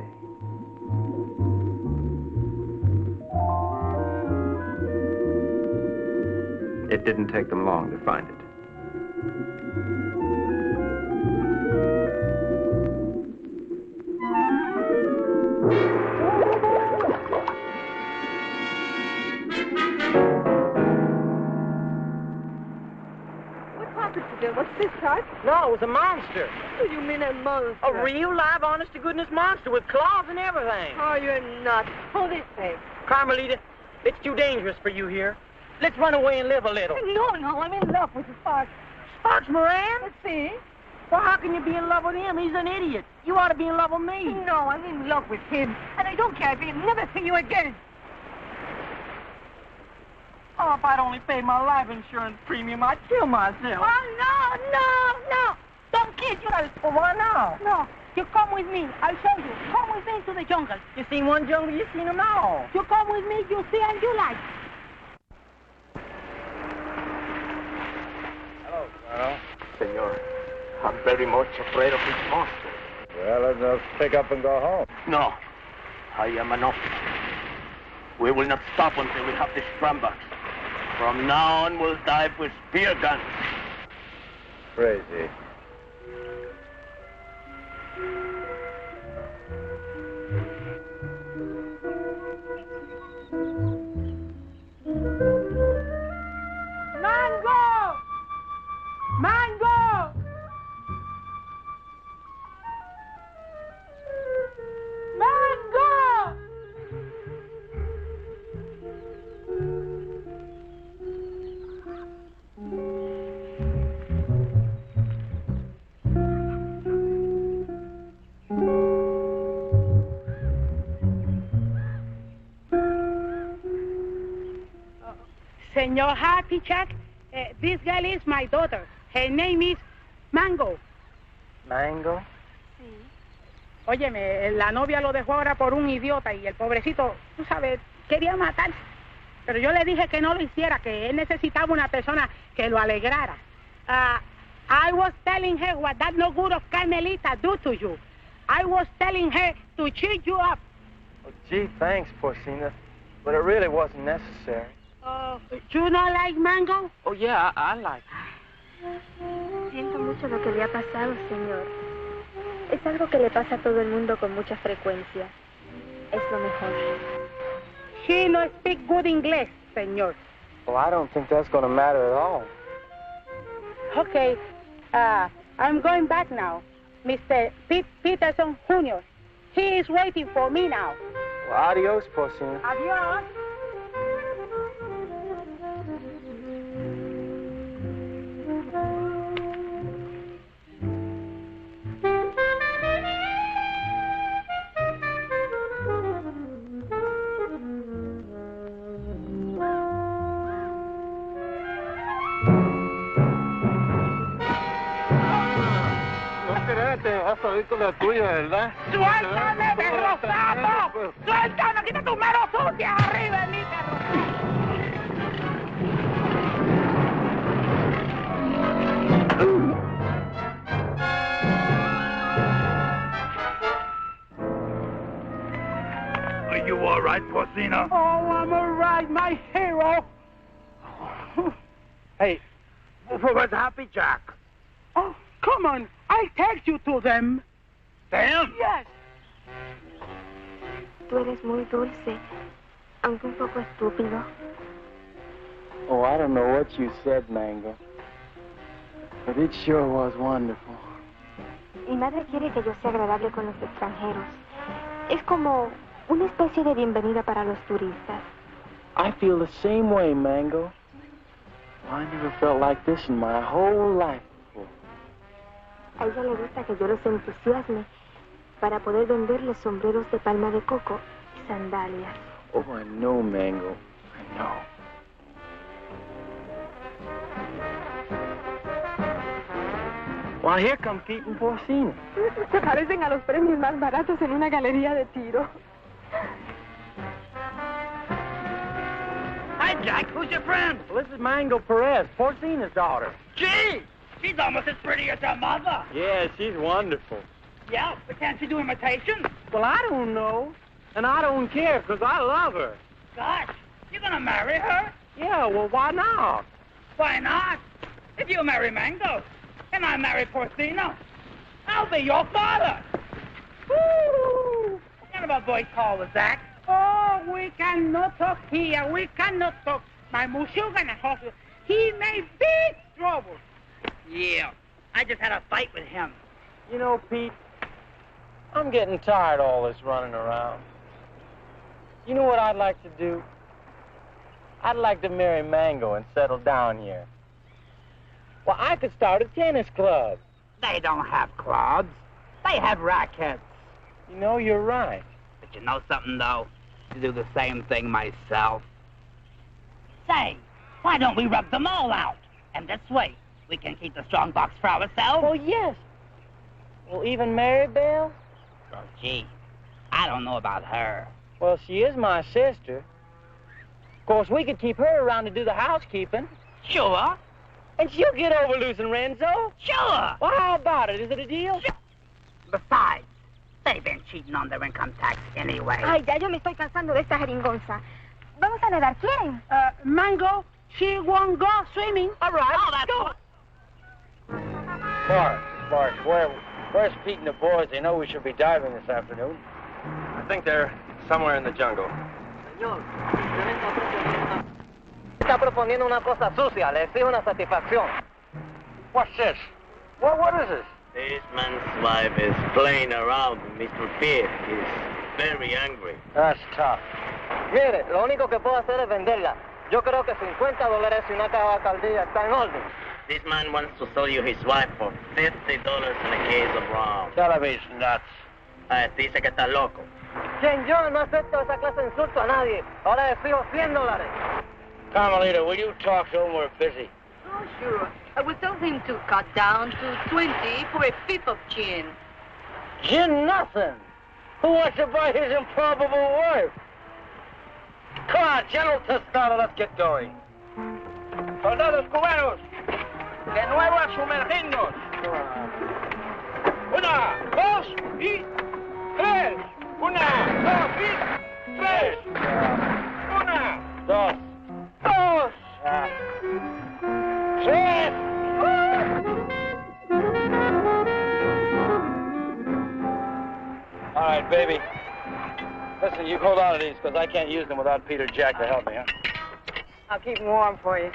It didn't take them long to find it. What's this, Tart? No, it was a monster. What do you mean a monster? A real, live, honest-to-goodness monster with claws and everything. Oh, you're nuts. Hold this way. Carmelita, it's too dangerous for you here. Let's run away and live a little. No, I'm in love with Sparks. Sparks Moran? Let's see. Well, how can you be in love with him? He's an idiot. You ought to be in love with me. No, I'm in love with him. And I don't care if he'll never see you again. Oh, if I'd only paid my life insurance premium, I'd kill myself. Oh, no. Don't kid you. Well, why not? No. You come with me. I'll show you. Come with me to the jungle. You seen one jungle, you seen them all. You come with me, you see and you like. Hello, Colonel. Senor, I'm very much afraid of this monster. Well, let's just pick up and go home. No, I am an officer. We will not stop until we have the Strombergs. From now on, we'll dive with spear guns. Crazy. Mango! Mango! Mango! Senor Happy Jack, this girl is my daughter. Her name is Mango. Mango? Sí. Óyeme, la novia lo dejó ahora por un idiota y el pobrecito, tú sabes, quería matarse. Pero yo le dije que no lo hiciera, que él necesitaba una persona que lo alegrara. I was telling her what that no good of Carmelita do to you. I was telling her to cheer you up. Oh, gee, thanks, Porcina. But it really wasn't necessary. You not like Mango? Oh, yeah, I like it. Siento mucho lo que le ha pasado, señor. Es algo que le pasa a todo el mundo con mucha frecuencia. Es lo mejor. She no speak good English, señor. Well, I don't think that's going to matter at all. Okay, I'm going back now. Mr. Pete Peterson, Jr. He is waiting for me now. Well, adios, Porcina. Adios. Vas a ir con la tuya, ¿verdad? ¡Suéltame, perro sapo! ¡Suéltame! ¡Quita tu mano sucia arriba de mí, perro! Are you all right, Porcina? Oh, I'm all right, my hero. Hey, where's Happy Jack? Oh, come on. I'll take you to them. Them? Yes. Tú eres muy dulce, aunque un poco estúpido. Oh, I don't know what you said, Mango. But it sure was wonderful. Mi madre quiere que yo sea agradable con los extranjeros. Es como una especie de bienvenida para los turistas. I feel the same way, Mango. I never felt like this in my whole life. A ella le gusta que yo los entusiasme para poder venderles sombreros de palma de coco y sandalias. Oh, I know, Mango. I know. Well, here come Pete and Porcina. Se parecen a los premios más baratos en una galería de tiro. Hi, Jack. Who's your friend? Well, this is Mango Perez, Porcina's daughter. Gee, she's almost as pretty as her mother. Yeah, she's wonderful. Yeah, but can't she do imitations? Well, I don't know. And I don't care, because I love her. Gosh, you're gonna marry her? Yeah, well, why not? Why not? If you marry Mango, and I marry Porcina, I'll be your father. Woo! What kind of a boy call was that? Oh, we cannot talk here. We cannot talk. My Mushuga in the hospital. He made big trouble. Yeah, I just had a fight with him. You know, Pete, I'm getting tired of all this running around. You know what I'd like to do? I'd like to marry Mango and settle down here. Well, I could start a tennis club. They don't have clubs. They have rackets. You know, you're right. But you know something, though? To do the same thing myself. Say, why don't we rub them all out? And this way, we can keep the strong box for ourselves. Oh, yes. Well, even Maribel? Oh, gee, I don't know about her. Well, she is my sister. Of course, we could keep her around to do the housekeeping. Sure. And she'll get over losing Renzo. Sure. Well, how about it? Is it a deal? Sure. Besides, they've been cheating on their income tax anyway. Ay, ya yo me estoy cansando de esta jeringonza. Vamos a nadar, ¿quieren? Mango, she won't go swimming. All right. Oh, that's go. Bart, where's Pete and the boys? They know we should be diving this afternoon. I think they're somewhere in the jungle. Señor, está proponiendo una cosa sucia. Le exijo una satisfacción. What's this? What is this? This man's wife is playing around with Mr. Pete. He's very angry. That's tough. Mire, lo único que puedo hacer es venderla. Yo creo que $50 y una caja de caldilla está en orden. This man wants to sell you his wife for $50 and a case of rum. Tell him he's nuts. Dice que está loco. Quien yo no acepto esa clase de insulto a nadie. Ahora le exijo $100. Carmelita, will you talk to him? We're busy. Oh, sure. I will tell him to cut down to 20 for a fifth of gin. Gin nothing. Who wants to buy his improbable wife? Come on, General Tostado, let's get going. Soldados cubanos, de nuevo a sumergirnos. 1, 2 y 3. 1, 2 y 3. 1, 2, 2, 3. All right, baby. Listen, you hold on to these, because I can't use them without Peter Jack to help me, huh? I'll keep them warm for you.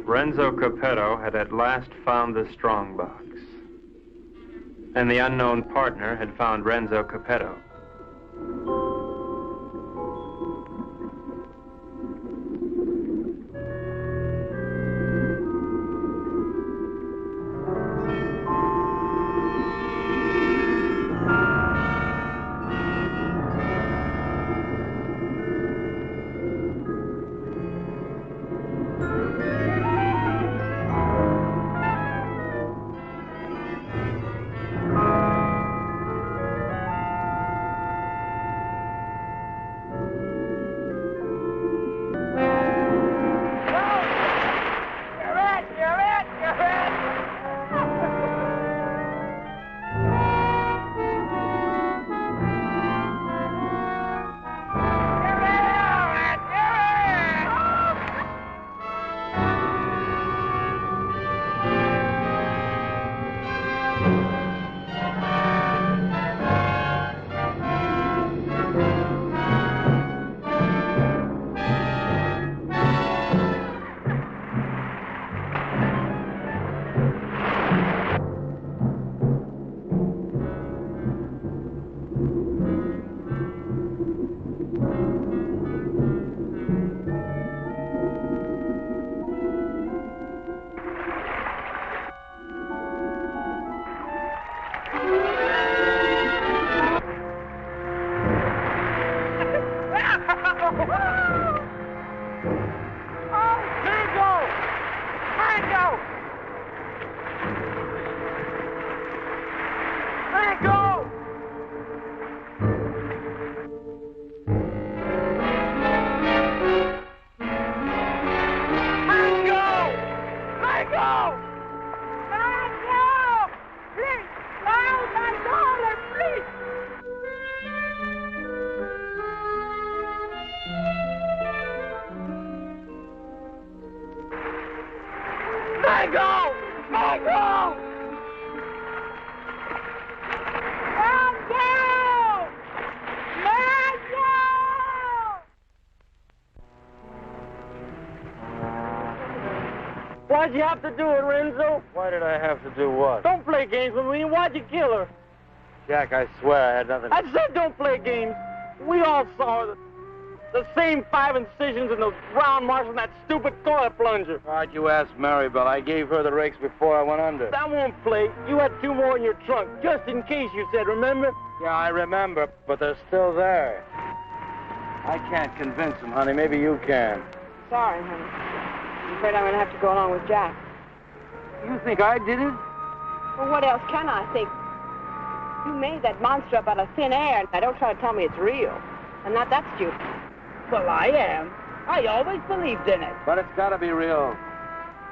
Renzo Capetto had at last found the strongbox. And the unknown partner had found Renzo Capetto. Mango! Mango! Mango! Mango! Why'd you have to do it, Renzo? Why did I have to do what? Don't play games with me. Why'd you kill her? Jack, I swear I had nothing. I said don't play games. We all saw the same 5 incisions in the round marks on that stupid toilet plunger. Why'd you ask Maribel? I gave her the rakes before I went under. That won't play. You had 2 more in your trunk, just in case, you said, remember? Yeah, I remember, but they're still there. I can't convince them, honey. Maybe you can. Sorry, honey. I'm afraid I'm going to have to go along with Jack. You think I did it? Well, what else can I think? You made that monster up out of thin air. Now, don't try to tell me it's real. I'm not that stupid. Well, I am. I always believed in it. But it's got to be real.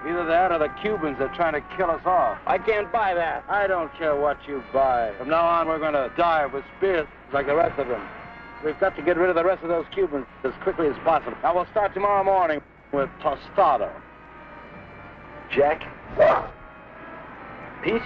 Either that or the Cubans are trying to kill us off. I can't buy that. I don't care what you buy. From now on, we're going to dive with spears like the rest of them. We've got to get rid of the rest of those Cubans as quickly as possible. Now, we'll start tomorrow morning with Tostado. Jack? Pete?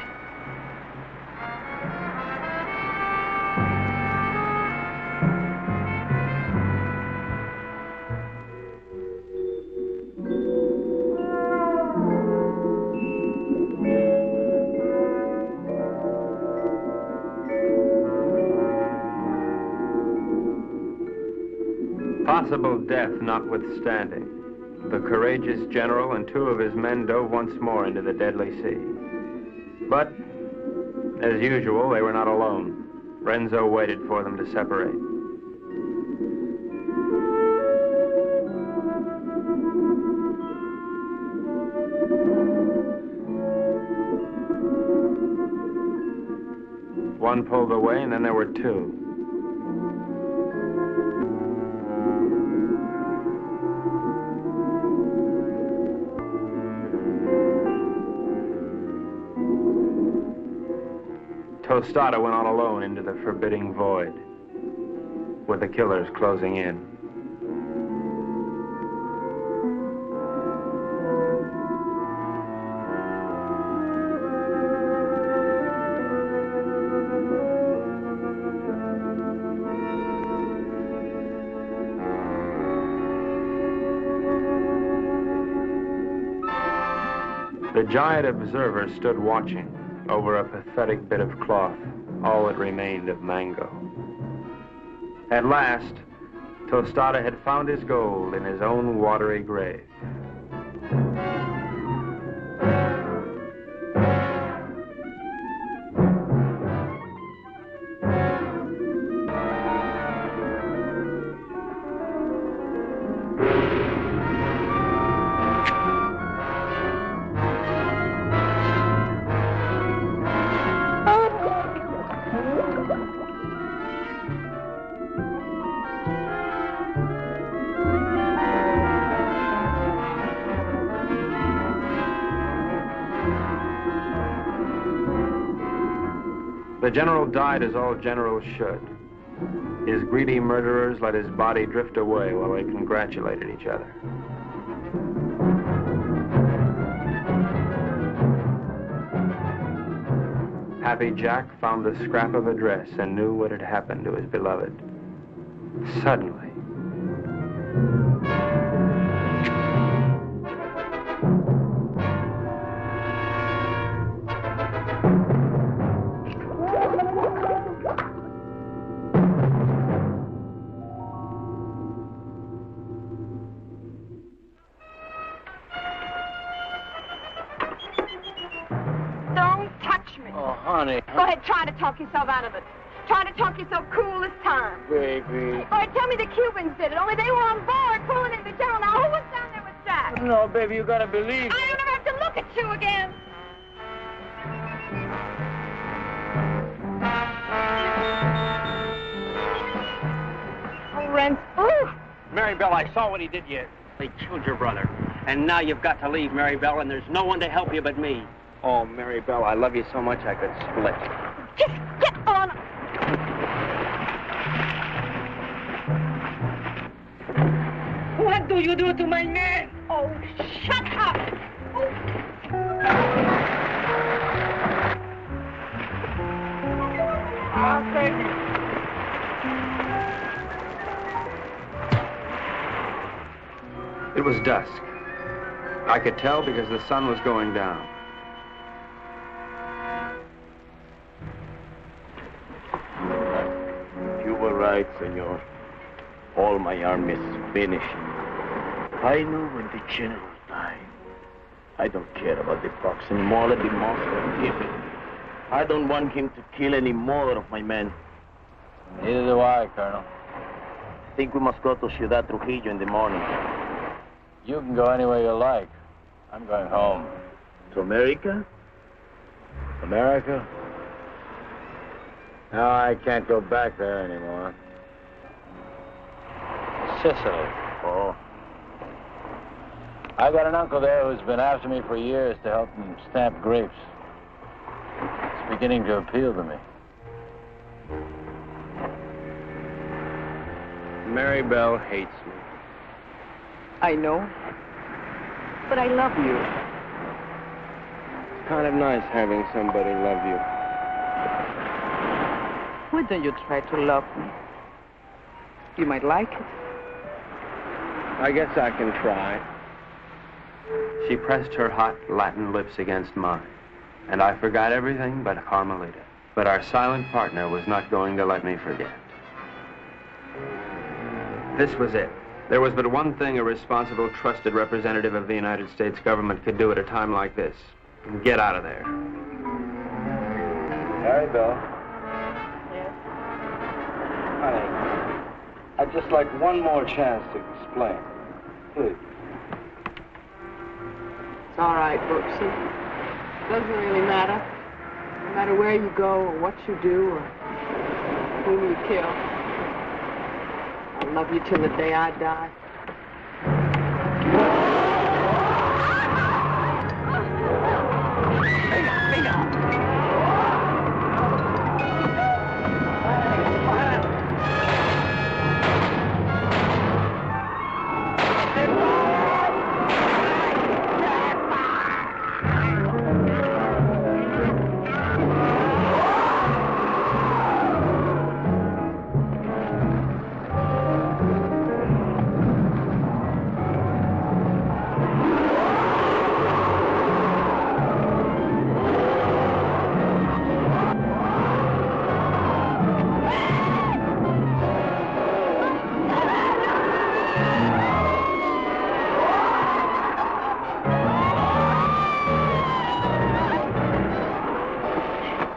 Possible death notwithstanding, the courageous general and 2 of his men dove once more into the deadly sea. But, as usual, they were not alone. Renzo waited for them to separate. One pulled away, and then there were 2. Tostado went on alone into the forbidding void, with the killers closing in. The giant observer stood watching over a pathetic bit of cloth, all that remained of Mango. At last, Tostado had found his gold in his own watery grave. The general died as all generals should. His greedy murderers let his body drift away while they congratulated each other. Happy Jack found the scrap of a dress and knew what had happened to his beloved. Suddenly, Go ahead, try to talk yourself out of it. Try to talk yourself cool this time. Baby. All right, tell me the Cubans did it, only they were on board pulling in the general. Now, who was down there with Jack? No, baby, you gotta believe I don't ever have to look at you again. Oh, Ren. Oh. Maribel, I saw what he did you. They killed your brother. And now you've got to leave, Maribel, and there's no one to help you but me. Oh, Maribel, I love you so much I could split. Just get on. What do you do to my man? Oh, shut up. Oh. Thank you. It was dusk. I could tell because the sun was going down. You were right, senor. All my army is finished. I know when the general died. I don't care about the fox anymore. Let the monster kill him. I don't want him to kill any more of my men. Neither do I, Colonel. I think we must go to Ciudad Trujillo in the morning. You can go anywhere you like. I'm going home. To America? America? No, I can't go back there anymore. Sicily. Oh. I got an uncle there who's been after me for years to help him stamp grapes. It's beginning to appeal to me. Mary Bell hates me. I know. But I love you. It's kind of nice having somebody love you. Why don't you try to love me? You might like it. I guess I can try. She pressed her hot Latin lips against mine, and I forgot everything but Carmelita. But our silent partner was not going to let me forget. This was it. There was but one thing a responsible, trusted representative of the United States government could do at a time like this. Get out of there. Mary Bell. Yes? Honey, I'd just like one more chance to explain. Please. It's all right, Brooksy. Doesn't really matter. No matter where you go or what you do or whom you kill. I'll love you till the day I die.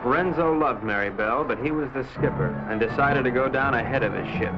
Renzo loved Mary Bell, but he was the skipper and decided to go down ahead of his ship.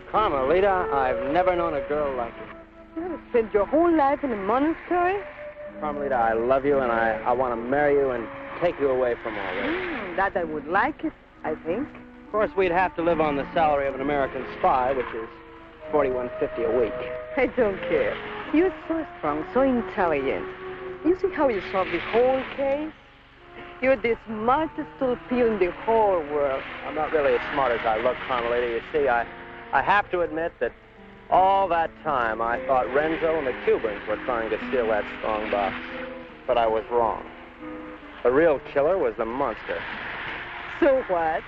Carmelita, I've never known a girl like you. You ever spent your whole life in a monastery? Carmelita, I love you, and I want to marry you and take you away from all this. That I would like it, I think. Of course, we'd have to live on the salary of an American spy, which is $41.50 a week. I don't care. You're so strong, so intelligent. You see how you solved the whole case? You're the smartest torpedo in the whole world. I'm not really as smart as I look, Carmelita. You see, I have to admit that all that time I thought Renzo and the Cubans were trying to steal that strong box. But I was wrong. The real killer was the monster. So what?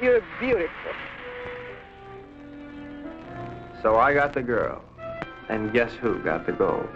You're beautiful. So I got the girl, And guess who got the gold?